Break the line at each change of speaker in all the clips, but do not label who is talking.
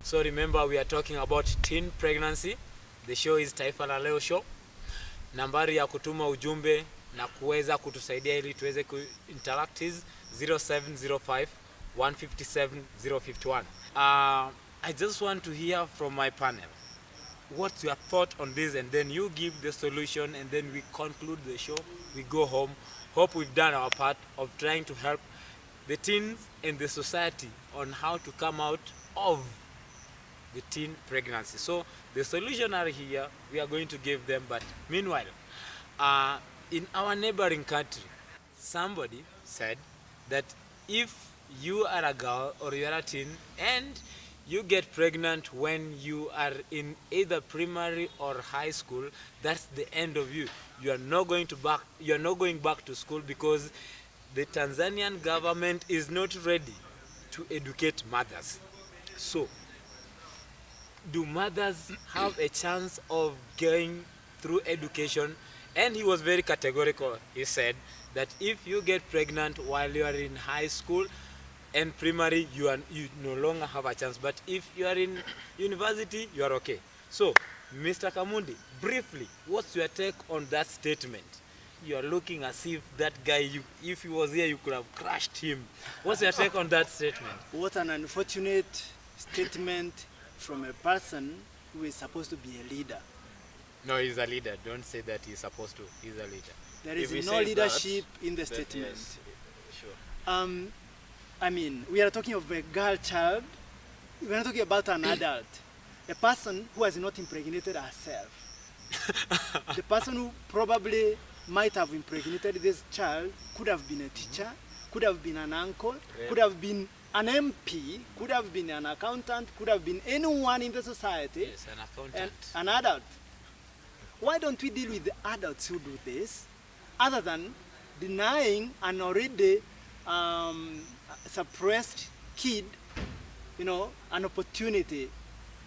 So remember, we are talking about teen pregnancy. The show is Taifa la Leo Show. Nambari ya kutuma ujumbe na kuweza kutusaidia ili tuweze kuinteract is 0705 157 051. I just want to hear from my panel. What's your thought on this, and then you give the solution, and then we conclude the show. We go home. Hope we've done our part of trying to help the teens and the society on how to come out of the teen pregnancy. So the solution are here. We are going to give them. But meanwhile, in our neighboring country, somebody said that if you are a girl or you are a teen and you get pregnant when you are in either primary or high school, that's the end of you. You are not going back to school because the Tanzanian government is not ready to educate mothers. So, do mothers have a chance of going through education? And he was very categorical. He said that if you get pregnant while you are in high school and primary, you no longer have a chance. But if you are in university, you are okay. So, Mr. Kamundi, briefly, what's your take on that statement? You are looking as if that guy, if he was here, you could have crushed him. What's your take on that statement?
What an unfortunate statement from a person who is supposed to be a leader.
No, he's a leader. Don't say that he's supposed to. He's a leader.
There is no leadership in the statement.
Yes, sure.
I mean, we are talking of a girl child. We are not talking about an adult. A person who has not impregnated herself. The person who probably might have impregnated this child could have been a teacher, could have been an uncle, could have been an MP, could have been an accountant, could have been anyone in the society.
Yes, an accountant.
An adult. Why don't we deal with the adults who do this, other than denying an already suppressed kid, an opportunity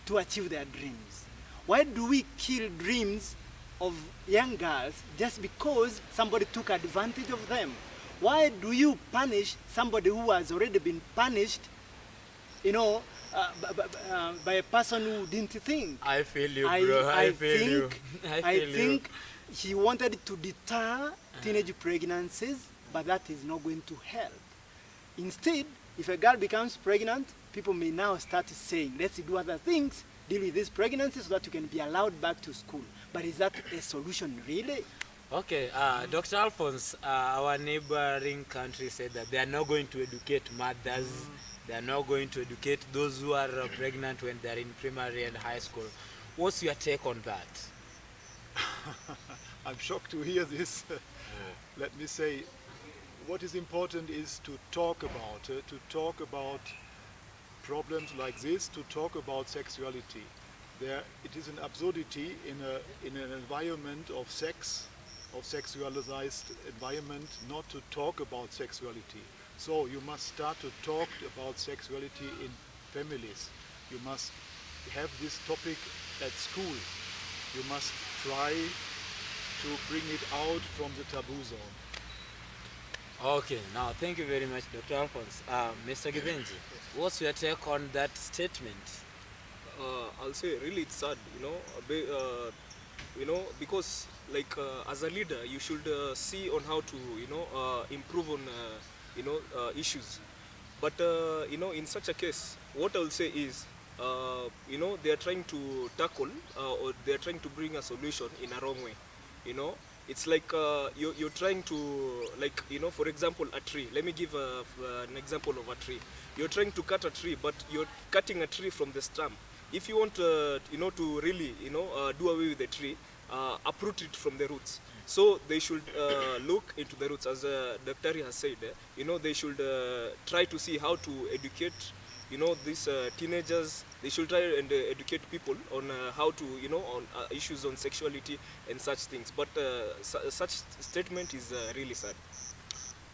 to achieve their dreams? Why do we kill dreams of young girls just because somebody took advantage of them? Why do you punish somebody who has already been punished, by a person who didn't think?
I feel you, bro. I feel
I think he wanted to deter teenage pregnancies, but that is not going to help. Instead, if a girl becomes pregnant, people may now start saying, let's do other things, deal with this pregnancy so that you can be allowed back to school. But is that a solution really?
Okay, Dr. Alphonse, our neighboring country said that they are not going to educate mothers. They are not going to educate those who are pregnant when they are in primary and high school. What's your take on that?
I'm shocked to hear this. Let me say, what is important is to talk about problems like this, to talk about sexuality. It is an absurdity in an environment of sex, of sexualized environment, not to talk about sexuality. So you must start to talk about sexuality in families. You must have this topic at school. You must try to bring it out from the taboo zone.
Okay, now thank you very much, Dr. Alphonse. Mr. Givenji, what's your take on that statement?
I'll say really it's sad, because as a leader you should see on how to improve on issues. But in such a case, what I'll say is they are trying to tackle or they are trying to bring a solution in a wrong way. It's like you're trying to, for example, a tree. Let me give an example of a tree. You're trying to cut a tree, but you're cutting a tree from the stem. If you want to really do away with the tree, uproot it from the roots. So they should look into the roots, as Dr. has said. They should try to see how to educate these teenagers. They should try and educate people on how to on issues on sexuality and such things. But such statement is really sad.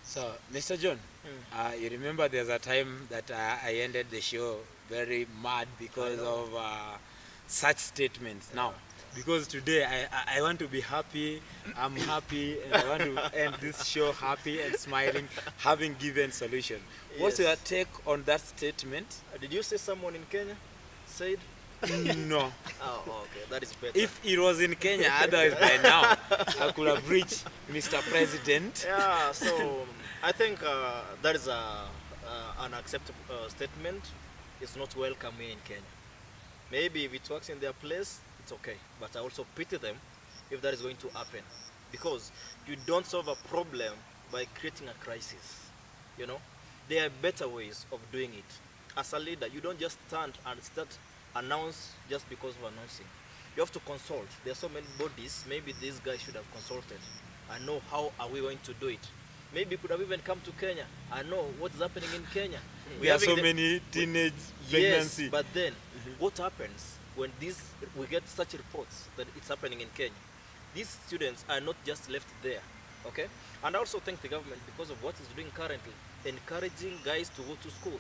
So, Mr. John, you remember there's a time that I ended the show very mad because of such statements. Now, because today I want to be happy, I'm happy, and I want to end this show happy and smiling, having given solution. What's your take on that statement?
Did you say someone in Kenya?
said?
No.
Oh, okay, that is better.
If it was in Kenya, otherwise by now I could have reached Mr. President.
Yeah, so I think that is an acceptable statement. It's not welcome here in Kenya. Maybe if it works in their place, it's okay. But I also pity them if that is going to happen. Because you don't solve a problem by creating a crisis. You know, there are better ways of doing it. As a leader, you don't just stand and announce just because of announcing. You have to consult. There are so many bodies. Maybe these guys should have consulted. I know how are we going to do it. Maybe could have even come to Kenya. I know what's happening in Kenya.
We have so many teenage pregnancy.
Yes, but then what happens when we get such reports that it's happening in Kenya? These students are not just left there, okay? And I also thank the government because of what it's doing currently, encouraging guys to go to school.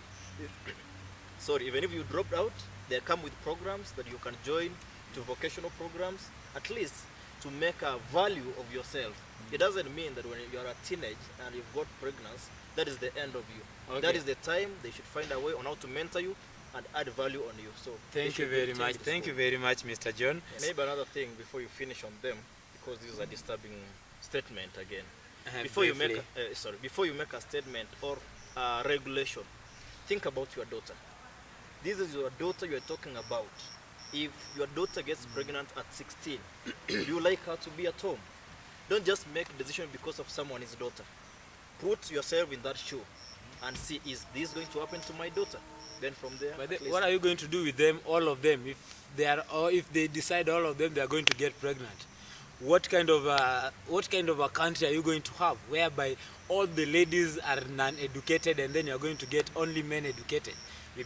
Sorry, even if you dropped out, they come with programs that you can join to vocational programs, at least to make a value of yourself. It doesn't mean that when you are a teenage and you've got pregnancy, that is the end of you.
Okay.
That is the time they should find a way on how to mentor you and add value on you. So
Thank you very much. Thank you very much, Mr. John.
Maybe another thing before you finish on them, because this is a disturbing statement again. Before you make a statement or a regulation, think about your daughter. This is your daughter you are talking about. If your daughter gets pregnant at 16, do you like her to be at home? Don't just make a decision because of someone's daughter. Put yourself in that shoe and see, is this going to happen to my daughter? Then from there,
But what are you going to do with them, all of them, if they decide all of them they are going to get pregnant? What kind of a country are you going to have, whereby all the ladies are non-educated and then you are going to get only men educated?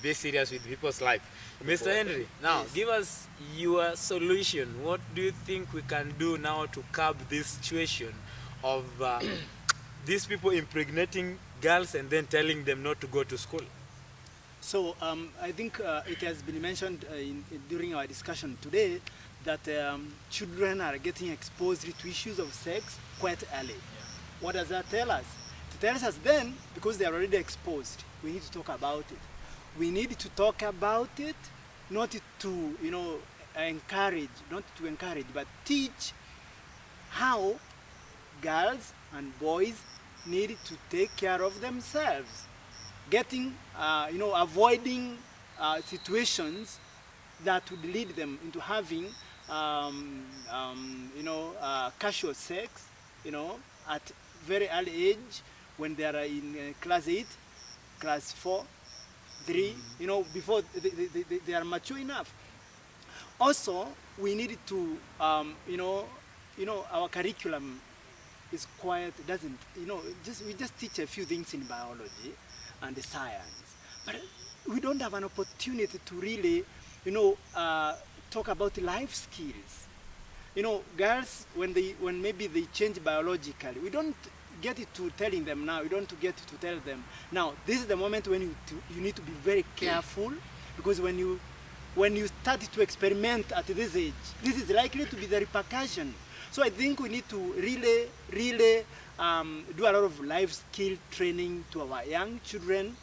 Be serious with people's life. Mr. Henry, now give us your solution. What do you think we can do now to curb this situation of these people impregnating girls and then telling them not to go to school?
So I think it has been mentioned during our discussion today that children are getting exposed to issues of sex quite early.
Yeah.
What does that tell us? It tells us then, because they are already exposed, we need to talk about it. We need to talk about it, not to encourage, but teach how girls and boys need to take care of themselves, avoiding situations that would lead them into having casual sex, at very early age, when they are in class 8, class 4, 3, before they are mature enough. Also, we need to, our curriculum is quite, we just teach a few things in biology and science, but we don't have an opportunity to really, talk about life skills. Girls, when maybe they change biologically, we don't get it to telling them now. You don't get to tell them now. This is the moment when you need to be very careful, because when you start to experiment at this age, this is likely to be the repercussion. So I think we need to really do a lot of life skill training to our young children,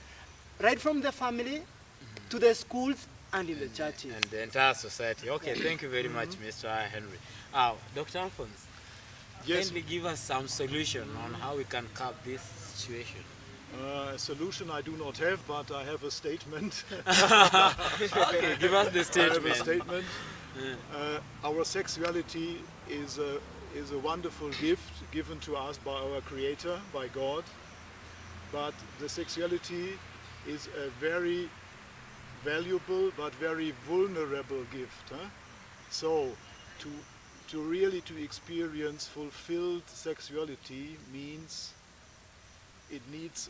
right from the family to the schools and in the churches.
And the entire society. Okay, thank you very much, Mr. Henry. Dr. Alphonse,
Yes.
kindly give us some solution on how we can curb this situation.
A solution I do not have, but I have a statement.
Okay, give us the
I have a
statement.
statement. Our sexuality is a wonderful gift given to us by our Creator, by God. But the sexuality is a very valuable but very vulnerable gift. So to really experience fulfilled sexuality means it needs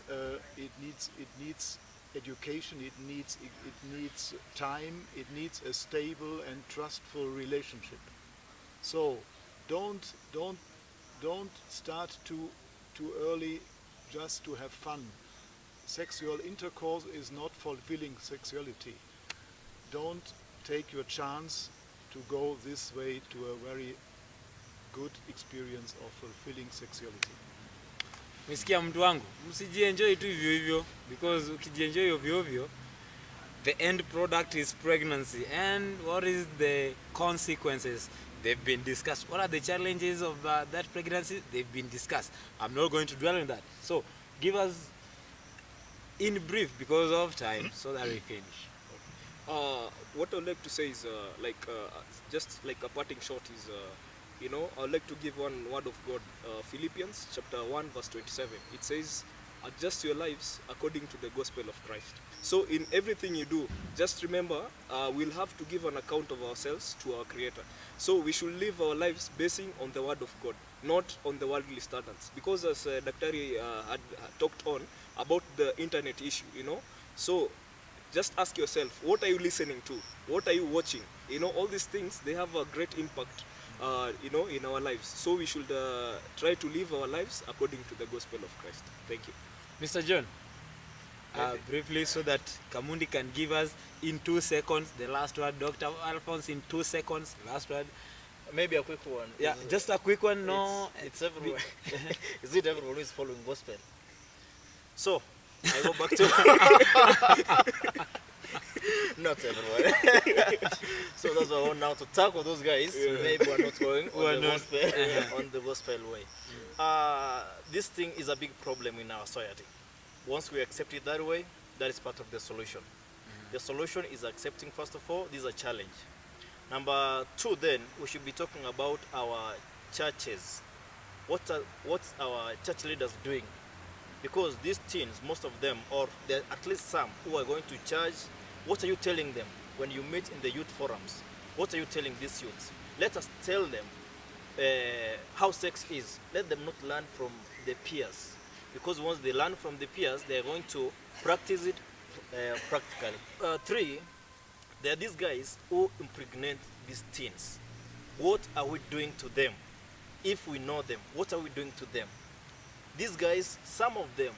education, it needs time, it needs a stable and trustful relationship. So don't start too early just to have fun. Sexual intercourse is not fulfilling sexuality. Don't take your chance to go this way to a very good experience of fulfilling sexuality.
Msikia mtu wangu, msijienjoy tu hivyo hivyo, because ukijienjoy ovyo ovyo the end product is pregnancy. And what is the consequences? They've been discussed. What are the challenges of that pregnancy? They've been discussed. I'm not going to dwell on that. So give us in brief, because of time, so that we finish.
What I'd like to say is just like a parting shot is I'd like to give one word of God, Philippians chapter 1 verse 27. It says, adjust your lives according to the gospel of Christ. So in everything you do, just remember we'll have to give an account of ourselves to our Creator. So we should live our lives basing on the word of God, not on the worldly standards. Because as Daktari had talked on about the internet issue, so just ask yourself, what are you listening to? What are you watching? All these things, they have a great impact in our lives. So we should try to live our lives according to the gospel of Christ. Thank you.
Mr. John, briefly, so that Kamundi can give us in 2 seconds the last word. Dr. Alphonse, in 2 seconds, last word.
Maybe a quick one.
Yeah, just a quick one. No,
It's everyone. Is it everyone who is following gospel? So, I go back to... Not everyone. So that's why I want now to tackle those guys. Maybe we're not going on the gospel, on the gospel way. This thing is a big problem in our society. Once we accept it that way, that is part of the solution. The solution is accepting, first of all, this is a challenge. Number 2, then, we should be talking about our churches. What's our church leaders doing? Because these teens, most of them, or there are at least some who are going to church, what are you telling them when you meet in the youth forums? What are you telling these youths? Let us tell them how sex is. Let them not learn from the peers. Because once they learn from the peers, they are going to practice it practically. 3, there are these guys who impregnate these teens. What are we doing to them? If we know them, what are we doing to them? These guys, some of them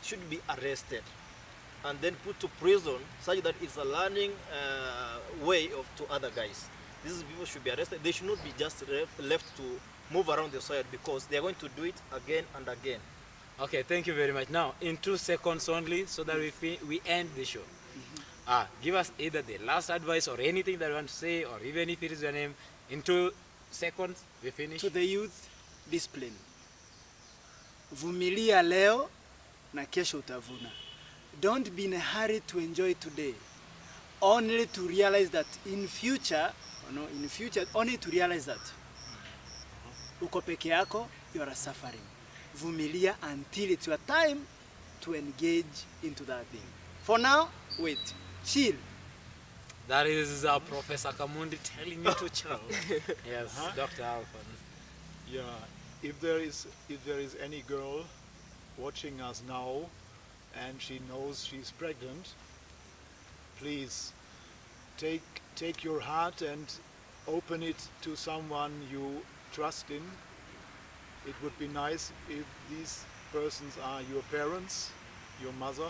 should be arrested and then put to prison such that it's a learning way to other guys. These people should be arrested. They should not be just left to move around the soil because they are going to do it again and again.
Okay, thank you very much. Now, in 2 seconds only, so that we end the show. Give us either the last advice or anything that you want to say, or even if it is your name. In 2 seconds, we finish.
To the youth, discipline. Vumilia leo na kesho utavuna. Don't be in a hurry to enjoy today, only to realize that in future, only to realize that uko peke yako, you are suffering. Vumilia until it's your time to engage into that thing. For now, wait, chill.
That is Professor Kamundi telling me to chill. Yes, Dr. Alphonse.
Yeah, if there is any girl watching us now and she knows she's pregnant, please take your heart and open it to someone you trust in. It would be nice if these persons are your parents, your mother,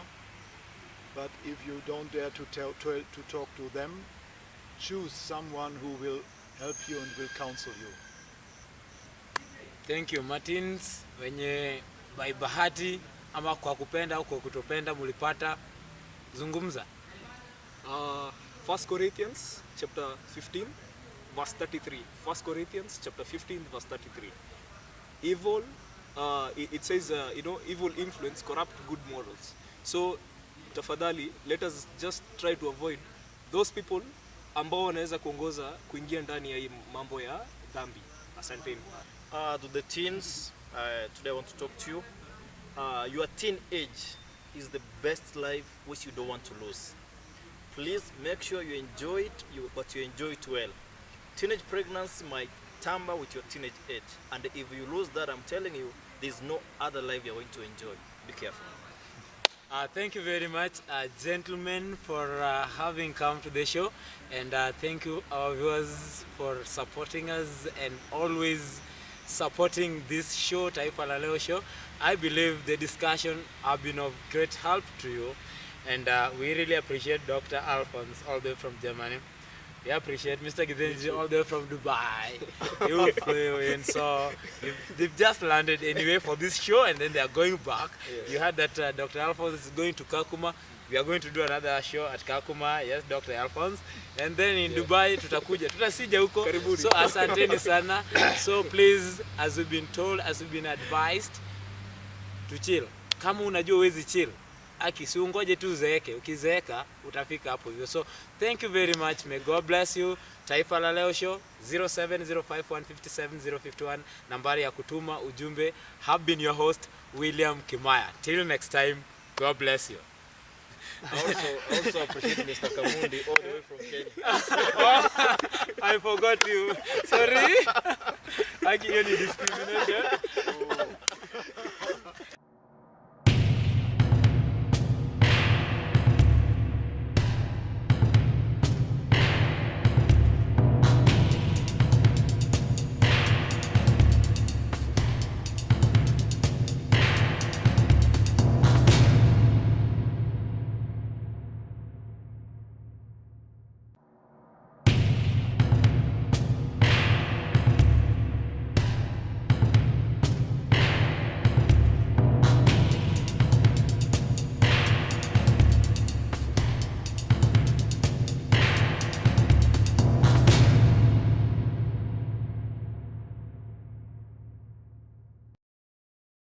but if you don't dare to talk to them, choose someone who will help you and will counsel you.
Thank you. Martins, wenye by bahati ama kwa kupenda au kwa kutopenda mulipata, zungumza.
1 Corinthians chapter 15 verse 33. 1 Corinthians chapter 15 verse 33. Evil, it says, evil influence corrupt good morals. So, tafadhali, let us just try to avoid those people ambao wanaweza kuongoza kuingia ndani ya mambo ya dhambi. Asanteni.
To the teens, today I want to talk to you. Your teen age is the best life which you don't want to lose. Please make sure you enjoy it, but you enjoy it well. Teenage pregnancy might tamper with your teenage age, and if you lose that, I'm telling you, there's no other life you're going to enjoy. Be careful.
Thank you very much, gentlemen, for having come to the show, and thank you our viewers for supporting us and always supporting this show, Taifa la Leo show. I believe the discussion have been of great help to you, and we really appreciate Dr. Alphonse all the way from Germany. We appreciate Mr. Githinji all the way from Dubai. You flew in, so they've just landed anyway for this show, and then they are going back.
Yes.
You heard that Dr. Alphonse is going to Kakuma. We are going to do another show at Kakuma. Yes, Dr. Alphonse. And then in Dubai, tutasija huko.
Karibuni.
So asanteni sana. So please, as we've been told, as we've been advised, to chill. Kama unajua huwezi chill, si ungoje tu uzeeke. Ukizeeka utafika hapo hivyo. So thank you very much. May God bless you. Taifa la Leo Show 0705157051, nambari ya kutuma ujumbe. Have been your host William Kimaya. Till next time, God bless you.
I also appreciate Mr. Kamundi all the way from Kenya.
I forgot you. Sorry. Hiyo ni discrimination.